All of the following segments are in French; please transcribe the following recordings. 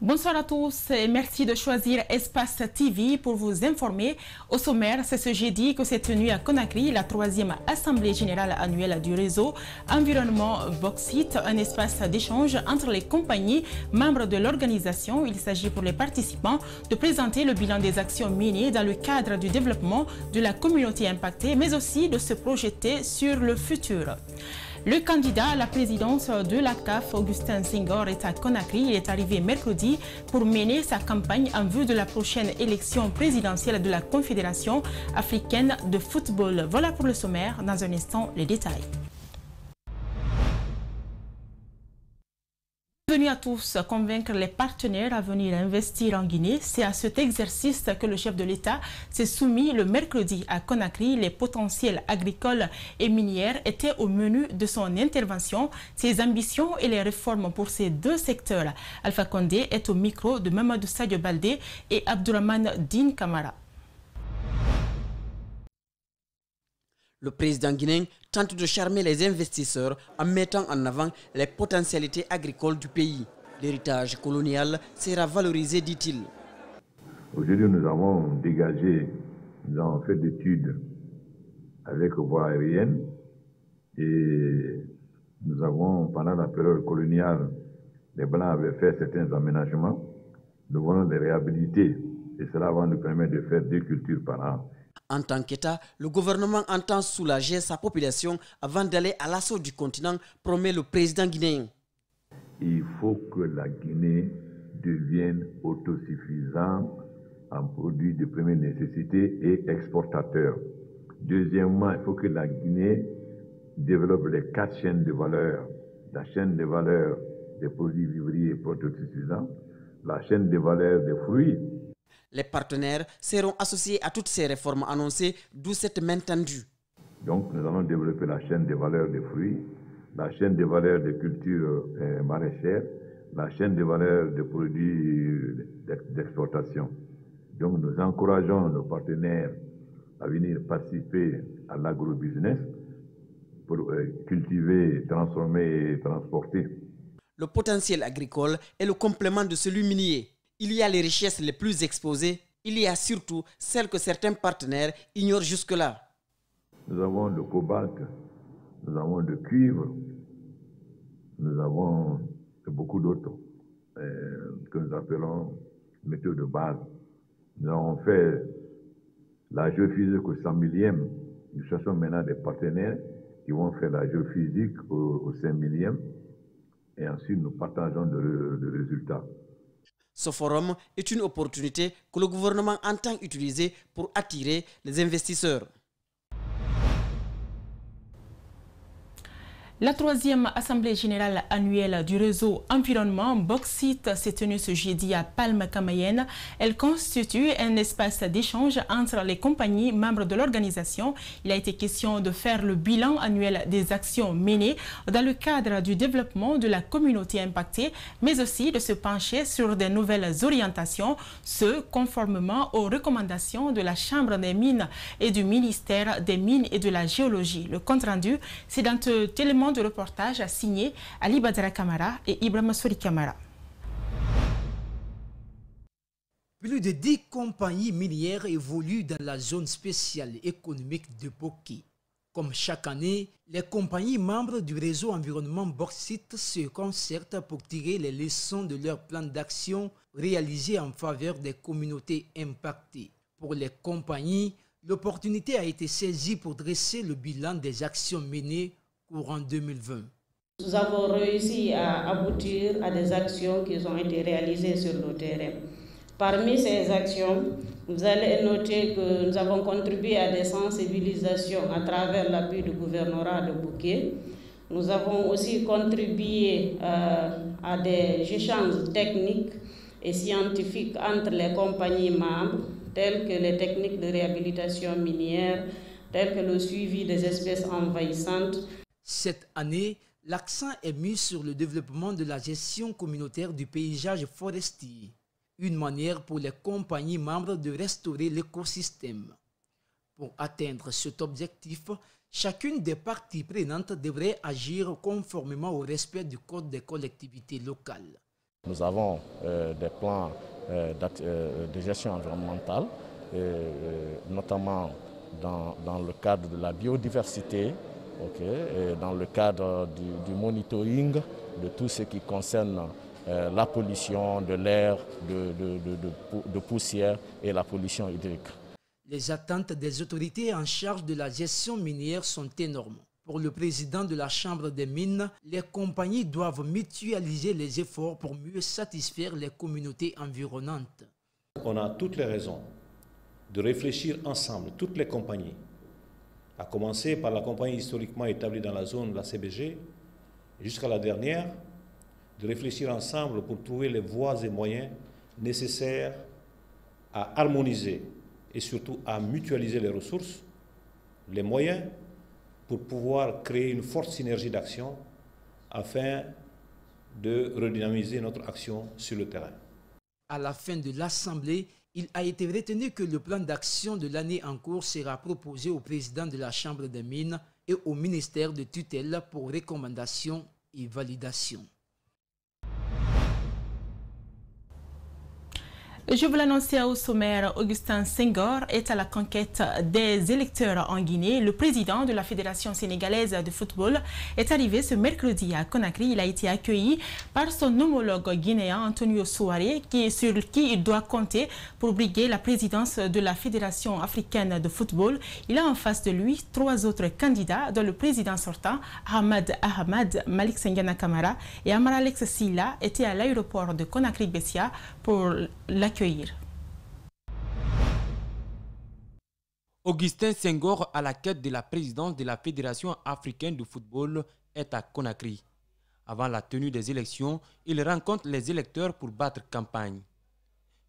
Bonsoir à tous et merci de choisir Espace TV pour vous informer. Au sommaire, c'est ce jeudi que s'est tenue à Conakry la 3e Assemblée générale annuelle du réseau Environnement Bauxite, un espace d'échange entre les compagnies membres de l'organisation. Il s'agit pour les participants de présenter le bilan des actions menées dans le cadre du développement de la communauté impactée, mais aussi de se projeter sur le futur. Le candidat à la présidence de l'ACAF, Augustin Senghor, est à Conakry. Il est arrivé mercredi pour mener sa campagne en vue de la prochaine élection présidentielle de la Confédération africaine de football. Voilà pour le sommaire. Dans un instant, les détails. Bienvenue à tous. Convaincre les partenaires à venir investir en Guinée, c'est à cet exercice que le chef de l'État s'est soumis le mercredi à Conakry. Les potentiels agricoles et minières étaient au menu de son intervention. Ses ambitions et les réformes pour ces deux secteurs. Alpha Condé est au micro de Mamadou Sadio Baldé et Abdourahmane Din Kamara. Le président guinéen tente de charmer les investisseurs en mettant en avant les potentialités agricoles du pays. L'héritage colonial sera valorisé, dit-il. Aujourd'hui, nous avons dégagé, nous avons fait des études avec voie aérienne et nous avons, pendant la période coloniale, les Blancs avaient fait certains aménagements. Nous voulons les réhabiliter et cela va nous permettre de faire 2 cultures par an. En tant qu'État, le gouvernement entend soulager sa population avant d'aller à l'assaut du continent, promet le président guinéen. Il faut que la Guinée devienne autosuffisante en produits de première nécessité et exportateur. Deuxièmement, il faut que la Guinée développe les 4 chaînes de valeur. La chaîne de valeur des produits vivriers pour autosuffisants, la chaîne de valeur des fruits. Les partenaires seront associés à toutes ces réformes annoncées, d'où cette main tendue. Donc nous allons développer la chaîne de valeur des fruits, la chaîne de valeur des cultures maraîchères, la chaîne de valeur des produits d'exportation. Donc nous encourageons nos partenaires à venir participer à l'agrobusiness pour cultiver, transformer et transporter. Le potentiel agricole est le complément de celui minier. Il y a les richesses les plus exposées, il y a surtout celles que certains partenaires ignorent jusque-là. Nous avons le cobalt, nous avons le cuivre, nous avons beaucoup d'autres que nous appelons métaux de base. Nous avons fait la géophysique au 100 millième. Nous cherchons maintenant des partenaires qui vont faire la géophysique au 5 millième et ensuite nous partageons le résultat. Ce forum est une opportunité que le gouvernement entend utiliser pour attirer les investisseurs. La 3e Assemblée générale annuelle du réseau Environnement Bauxite s'est tenue ce jeudi à Palma-Cayenne. Elle constitue un espace d'échange entre les compagnies membres de l'organisation. Il a été question de faire le bilan annuel des actions menées dans le cadre du développement de la communauté impactée, mais aussi de se pencher sur de nouvelles orientations, ce conformément aux recommandations de la Chambre des mines et du ministère des Mines et de la Géologie. Le compte-rendu, c'est dans cet élément de reportage signé Ali Badara Kamara et Ibrahima Souri Kamara. Plus de 10 compagnies minières évoluent dans la zone spéciale économique de Boké. Comme chaque année, les compagnies membres du réseau Environnement Bauxite se concertent pour tirer les leçons de leur plan d'action réalisé en faveur des communautés impactées. Pour les compagnies, l'opportunité a été saisie pour dresser le bilan des actions menées courant 2020. Nous avons réussi à aboutir à des actions qui ont été réalisées sur le terrain. Parmi ces actions, vous allez noter que nous avons contribué à des sensibilisations à travers l'appui du gouvernorat de Boké. Nous avons aussi contribué à des échanges techniques et scientifiques entre les compagnies membres, telles que les techniques de réhabilitation minière, telles que le suivi des espèces envahissantes. Cette année, l'accent est mis sur le développement de la gestion communautaire du paysage forestier, une manière pour les compagnies membres de restaurer l'écosystème. Pour atteindre cet objectif, chacune des parties prenantes devrait agir conformément au respect du Code des collectivités locales. Nous avons des plans de gestion environnementale, notamment dans le cadre de la biodiversité, et dans le cadre du monitoring de tout ce qui concerne la pollution de l'air, de poussière et la pollution hydrique. Les attentes des autorités en charge de la gestion minière sont énormes. Pour le président de la Chambre des mines, les compagnies doivent mutualiser les efforts pour mieux satisfaire les communautés environnantes. On a toutes les raisons de réfléchir ensemble, toutes les compagnies, à commencer par la compagnie historiquement établie dans la zone de la CBG, jusqu'à la dernière, de réfléchir ensemble pour trouver les voies et moyens nécessaires à harmoniser et surtout à mutualiser les ressources, les moyens pour pouvoir créer une forte synergie d'action afin de redynamiser notre action sur le terrain. À la fin de l'Assemblée, il a été retenu que le plan d'action de l'année en cours sera proposé au président de la Chambre des mines et au ministère de tutelle pour recommandation et validation. Je vous l'annonçais au sommaire, Augustin Senghor est à la conquête des électeurs en Guinée. Le président de la Fédération sénégalaise de football est arrivé ce mercredi à Conakry. Il a été accueilli par son homologue guinéen Antonio Souaré, sur qui il doit compter pour briguer la présidence de la Fédération africaine de football. Il a en face de lui 3 autres candidats, dont le président sortant, Ahmad Malik Senghana Kamara et Amara Alex Silla, étaient à l'aéroport de Conakry-Bessia pour l'accueillir. Augustin Senghor, à la quête de la présidence de la Fédération africaine de football, est à Conakry. Avant la tenue des élections, il rencontre les électeurs pour battre campagne.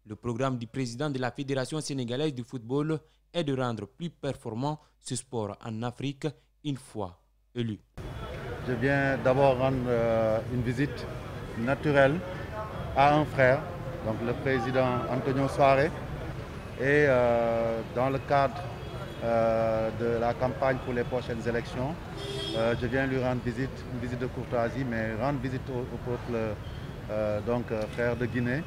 Le programme du président de la Fédération sénégalaise de football est de rendre plus performant ce sport en Afrique une fois élu. Je viens d'abord rendre une visite naturelle à un frère, donc le président Antonio Souaré, et dans le cadre de la campagne pour les prochaines élections, je viens lui rendre visite, une visite de courtoisie, mais rendre visite au peuple frère de Guinée,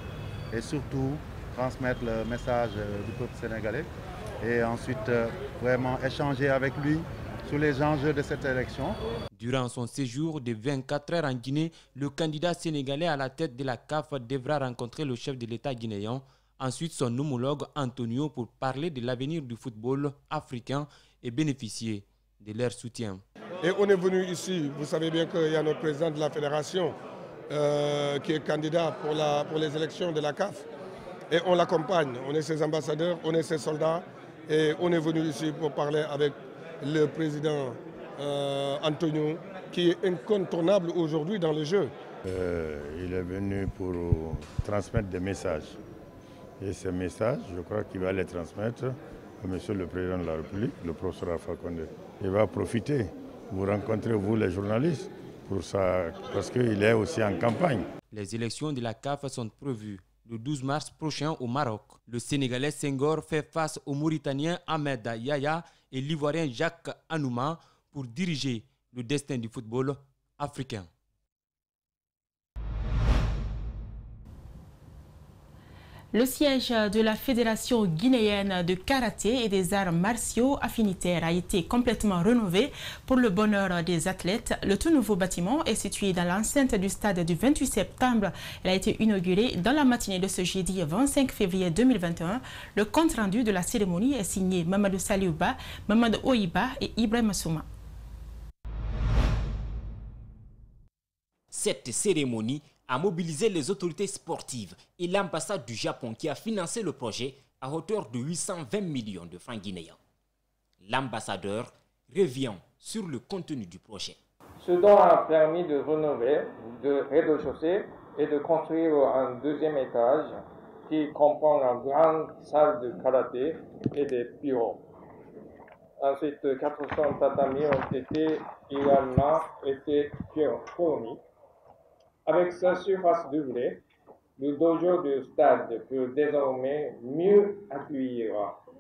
et surtout transmettre le message du peuple sénégalais, et ensuite vraiment échanger avec lui sur les enjeux de cette élection. Durant son séjour de 24 heures en Guinée, le candidat sénégalais à la tête de la CAF devra rencontrer le chef de l'État guinéen, ensuite son homologue Antonio, pour parler de l'avenir du football africain et bénéficier de leur soutien. Et on est venu ici, vous savez bien qu'il y a notre président de la fédération qui est candidat pour les élections de la CAF, et on l'accompagne, on est ses ambassadeurs, on est ses soldats, et on est venu ici pour parler avec le président Antonio, qui est incontournable aujourd'hui dans le jeu. Il est venu pour transmettre des messages. Et ces messages, je crois qu'il va les transmettre à Monsieur le Président de la République, le professeur Alpha Condé. Il va profiter, vous rencontrez vous les journalistes, pour ça, parce qu'il est aussi en campagne. Les élections de la CAF sont prévues le 12 mars prochain au Maroc. Le Sénégalais Senghor fait face au Mauritanien Ahmed Yaya et l'Ivoirien Jacques Anouma pour diriger le destin du football africain. Le siège de la Fédération guinéenne de karaté et des arts martiaux affinitaires a été complètement rénové pour le bonheur des athlètes. Le tout nouveau bâtiment est situé dans l'enceinte du stade du 28 septembre. Il a été inauguré dans la matinée de ce jeudi 25 février 2021. Le compte-rendu de la cérémonie est signé Mamadou Saliouba, Mamadou Oiba et Ibrahim Souma. Cette cérémonie a mobilisé les autorités sportives et l'ambassade du Japon qui a financé le projet à hauteur de 820 millions de francs guinéens. L'ambassadeur revient sur le contenu du projet. Ce dont a permis de rénover le rez-de-chaussée et de construire un deuxième étage qui comprend une grande salle de karaté et des bureaux. Ensuite, 400 tatamis ont également été fournis. Avec sa surface doublée, le dojo du stade peut désormais mieux accueillir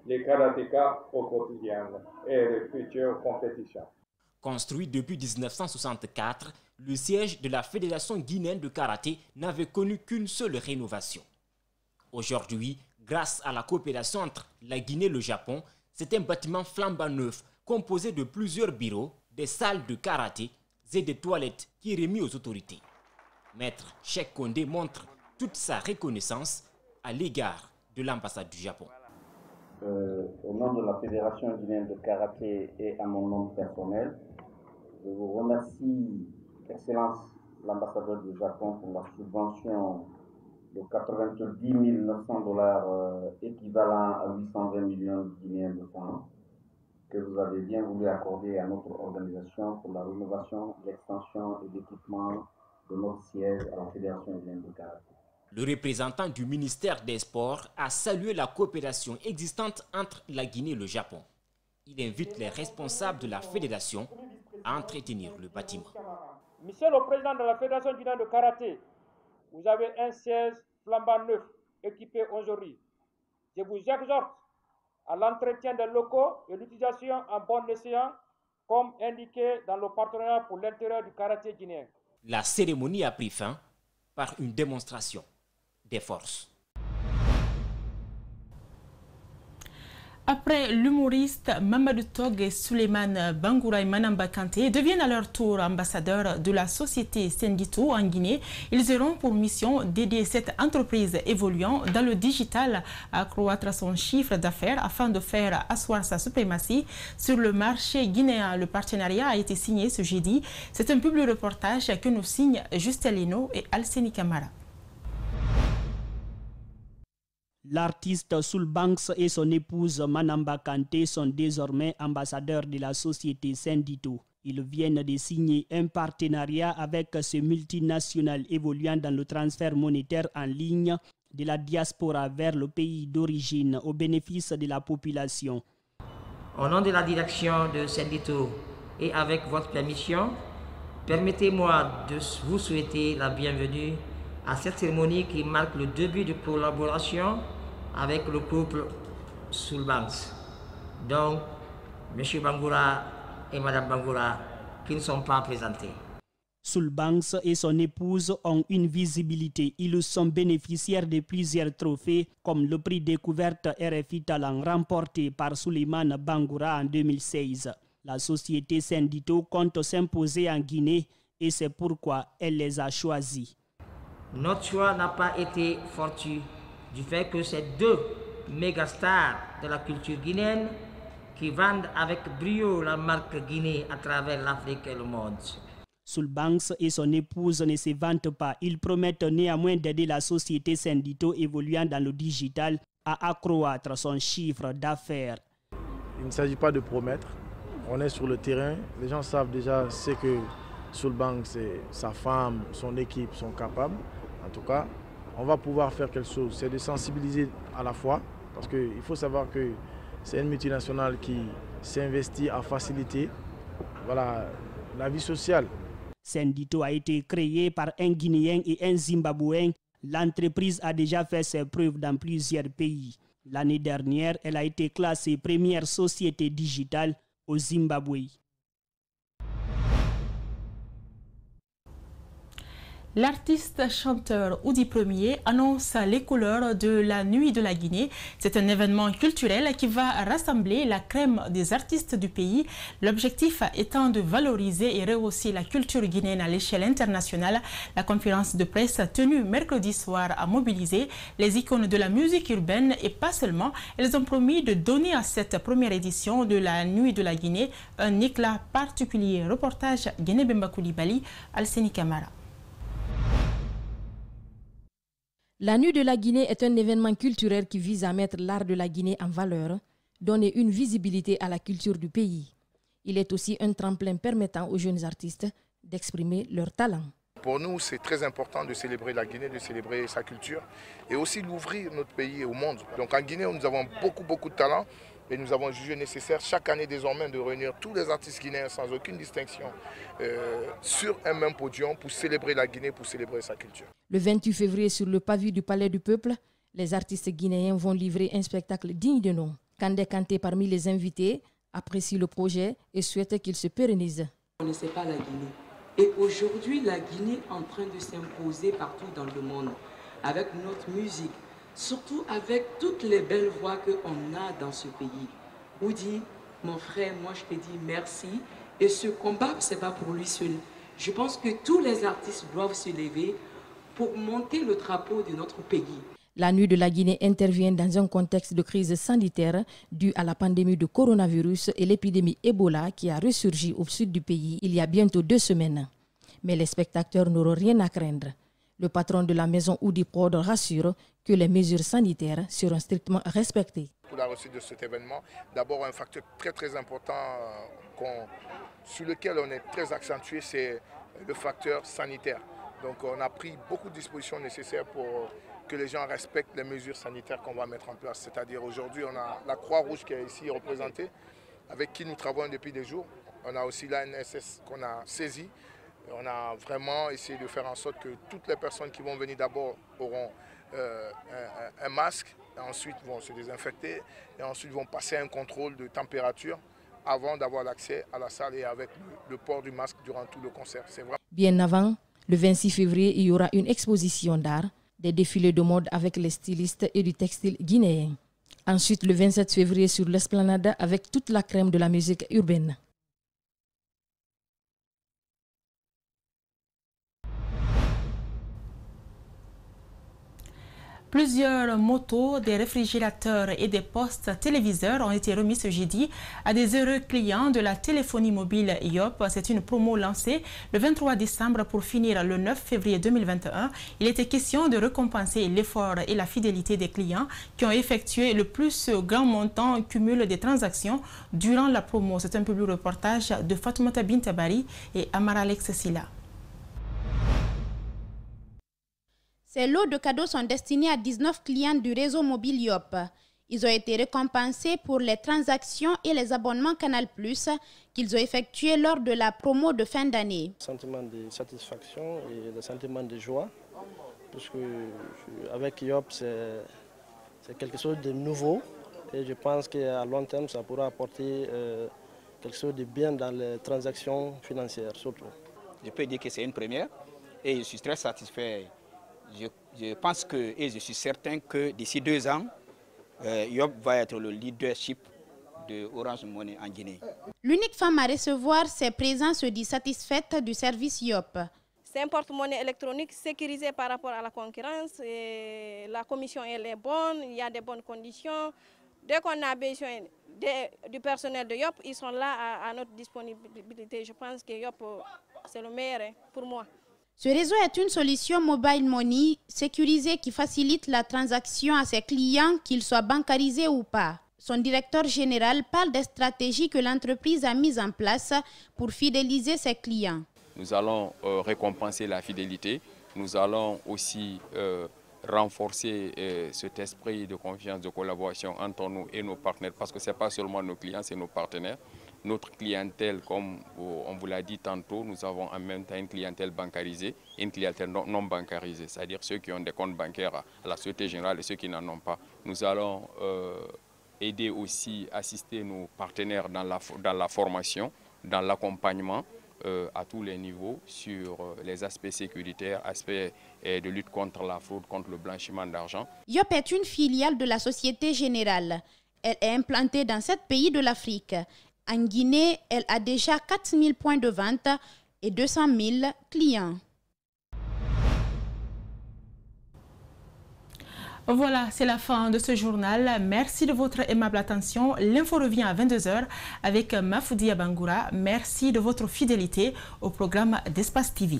les karatékas au quotidien et les futures compétitions. Construit depuis 1964, le siège de la Fédération guinéenne de karaté n'avait connu qu'une seule rénovation. Aujourd'hui, grâce à la coopération entre la Guinée et le Japon, c'est un bâtiment flambant neuf composé de plusieurs bureaux, des salles de karaté et des toilettes qui est remis aux autorités. Maître Cheikh Kondé montre toute sa reconnaissance à l'égard de l'ambassade du Japon. Au nom de la Fédération guinéenne de karaté et à mon nom personnel, je vous remercie, Excellence l'ambassadeur du Japon, pour la subvention de 90 900 $ équivalent à 820 millions de guinéens de francs que vous avez bien voulu accorder à notre organisation pour la rénovation, l'extension et l'équipement de notre siège à la Fédération guinéenne de karaté. Le représentant du ministère des Sports a salué la coopération existante entre la Guinée et le Japon. Il invite les responsables de la fédération à entretenir le bâtiment. Monsieur le Président de la Fédération guinéenne de karaté, vous avez un siège flambant neuf équipé aujourd'hui. Je vous exhorte à l'entretien des locaux et l'utilisation en bon escient comme indiqué dans le partenariat pour l'intérieur du karaté guinéen. La cérémonie a pris fin par une démonstration des forces. Après l'humoriste Mamadou Tog et Souleymane Bangoura et Manamba Kanté deviennent à leur tour ambassadeurs de la société Sendito en Guinée. Ils auront pour mission d'aider cette entreprise évoluant dans le digital à accroître son chiffre d'affaires afin de faire asseoir sa suprématie sur le marché guinéen. Le partenariat a été signé ce jeudi. C'est un public reportage que nous signent Justin Leno et Alseni Kamara. L'artiste Soul Banks et son épouse Manamba Kanté sont désormais ambassadeurs de la société Sendito. Ils viennent de signer un partenariat avec ce multinational évoluant dans le transfert monétaire en ligne de la diaspora vers le pays d'origine au bénéfice de la population. Au nom de la direction de Sendito et avec votre permission, permettez-moi de vous souhaiter la bienvenue à cette cérémonie qui marque le début de collaboration avec le couple Soul Banks, donc M. Bangoura et Mme Bangoura, qui ne sont pas présentés. Soul Banks et son épouse ont une visibilité. Ils sont bénéficiaires de plusieurs trophées, comme le prix découverte RFI Talent remporté par Souleymane Bangoura en 2016. La société Sendito compte s'imposer en Guinée et c'est pourquoi elle les a choisis. Notre choix n'a pas été fortuit du fait que ces deux mégastars de la culture guinéenne qui vendent avec brio la marque Guinée à travers l'Afrique et le monde. Soul Banks et son épouse ne se vantent pas. Ils promettent néanmoins d'aider la société Sendito évoluant dans le digital à accroître son chiffre d'affaires. Il ne s'agit pas de promettre. On est sur le terrain. Les gens savent déjà ce que Soul Banks et sa femme, son équipe sont capables. En tout cas, on va pouvoir faire quelque chose. C'est de sensibiliser à la fois, parce qu'il faut savoir que c'est une multinationale qui s'investit à faciliter la vie sociale. Sendito a été créé par un Guinéen et un Zimbabwéen. L'entreprise a déjà fait ses preuves dans plusieurs pays. L'année dernière, elle a été classée première société digitale au Zimbabwe. L'artiste chanteur Oudi Premier annonce les couleurs de la Nuit de la Guinée. C'est un événement culturel qui va rassembler la crème des artistes du pays. L'objectif étant de valoriser et rehausser la culture guinéenne à l'échelle internationale. La conférence de presse tenue mercredi soir a mobilisé les icônes de la musique urbaine et pas seulement. Elles ont promis de donner à cette première édition de la Nuit de la Guinée un éclat particulier. Reportage Guinée Bemba Koulibaly, Alseni Kamara. La Nuit de la Guinée est un événement culturel qui vise à mettre l'art de la Guinée en valeur, donner une visibilité à la culture du pays. Il est aussi un tremplin permettant aux jeunes artistes d'exprimer leur talent. Pour nous, c'est très important de célébrer la Guinée, de célébrer sa culture et aussi d'ouvrir notre pays au monde. Donc en Guinée, nous avons beaucoup de talent et nous avons jugé nécessaire chaque année désormais de réunir tous les artistes guinéens sans aucune distinction sur un même podium pour célébrer la Guinée, pour célébrer sa culture. Le 28 février, sur le pavé du Palais du Peuple, les artistes guinéens vont livrer un spectacle digne de nom. Kandé Kanté, parmi les invités, apprécie le projet et souhaite qu'il se pérennise. On ne connaissait pas la Guinée. Et aujourd'hui, la Guinée est en train de s'imposer partout dans le monde, avec notre musique, surtout avec toutes les belles voix qu'on a dans ce pays. Oudi, mon frère, moi je te dis merci. Et ce combat, ce n'est pas pour lui seul. Je pense que tous les artistes doivent se lever pour monter le drapeau de notre pays. La Nuit de la Guinée intervient dans un contexte de crise sanitaire due à la pandémie de coronavirus et l'épidémie Ebola qui a ressurgi au sud du pays il y a bientôt 2 semaines. Mais les spectateurs n'auront rien à craindre. Le patron de la maison Oudi Prod rassure que les mesures sanitaires seront strictement respectées. Pour la réussite de cet événement, d'abord un facteur très important sur lequel on est très accentué, c'est le facteur sanitaire. Donc on a pris beaucoup de dispositions nécessaires pour que les gens respectent les mesures sanitaires qu'on va mettre en place. C'est-à-dire aujourd'hui, on a la Croix-Rouge qui est ici représentée, avec qui nous travaillons depuis des jours. On a aussi l'ANSS qu'on a saisi. On a vraiment essayé de faire en sorte que toutes les personnes qui vont venir d'abord auront un masque, et ensuite vont se désinfecter, et ensuite vont passer un contrôle de température avant d'avoir l'accès à la salle et avec le port du masque durant tout le concert. Bien avant, le 26 février, il y aura une exposition d'art, des défilés de mode avec les stylistes et du textile guinéen. Ensuite, le 27 février, sur l'esplanade avec toute la crème de la musique urbaine. Plusieurs motos, des réfrigérateurs et des postes téléviseurs ont été remis ce jeudi à des heureux clients de la téléphonie mobile Yop. C'est une promo lancée le 23 décembre pour finir le 9 février 2021. Il était question de récompenser l'effort et la fidélité des clients qui ont effectué le plus grand montant cumul des transactions durant la promo. C'est un public reportage de Fatoumata Bintabari et Amara Alex Silla. Ces lots de cadeaux sont destinés à 19 clients du réseau mobile Yop. Ils ont été récompensés pour les transactions et les abonnements Canal+, qu'ils ont effectués lors de la promo de fin d'année. Sentiment de satisfaction et le sentiment de joie, parce que avec Yop, c'est quelque chose de nouveau et je pense qu'à long terme, ça pourra apporter quelque chose de bien dans les transactions financières surtout. Je peux dire que c'est une première et je suis très satisfait. Je pense que, et je suis certain que d'ici 2 ans, Yop va être le leadership de Orange Money en Guinée. L'unique femme à recevoir ses présents se dit satisfaite du service Yop. C'est un porte-monnaie électronique sécurisé par rapport à la concurrence. Et la commission elle est bonne, il y a des bonnes conditions. Dès qu'on a besoin du personnel de Yop, ils sont là à notre disponibilité. Je pense que Yop, c'est le meilleur pour moi. Ce réseau est une solution mobile money sécurisée qui facilite la transaction à ses clients, qu'ils soient bancarisés ou pas. Son directeur général parle des stratégies que l'entreprise a mises en place pour fidéliser ses clients. Nous allons récompenser la fidélité. Nous allons aussi renforcer cet esprit de confiance, de collaboration entre nous et nos partenaires, parce que ce n'est pas seulement nos clients, c'est nos partenaires. Notre clientèle, comme on vous l'a dit tantôt, nous avons en même temps une clientèle bancarisée et une clientèle non bancarisée, c'est-à-dire ceux qui ont des comptes bancaires à la Société Générale et ceux qui n'en ont pas. Nous allons aider aussi, assister nos partenaires dans la formation, dans l'accompagnement à tous les niveaux sur les aspects sécuritaires, aspects de lutte contre la fraude, contre le blanchiment d'argent. Yop est une filiale de la Société Générale. Elle est implantée dans 7 pays de l'Afrique. En Guinée, elle a déjà 4000 points de vente et 200 000 clients. Voilà, c'est la fin de ce journal. Merci de votre aimable attention. L'info revient à 22 h avec Mafoudi Abangoura. Merci de votre fidélité au programme d'Espace TV.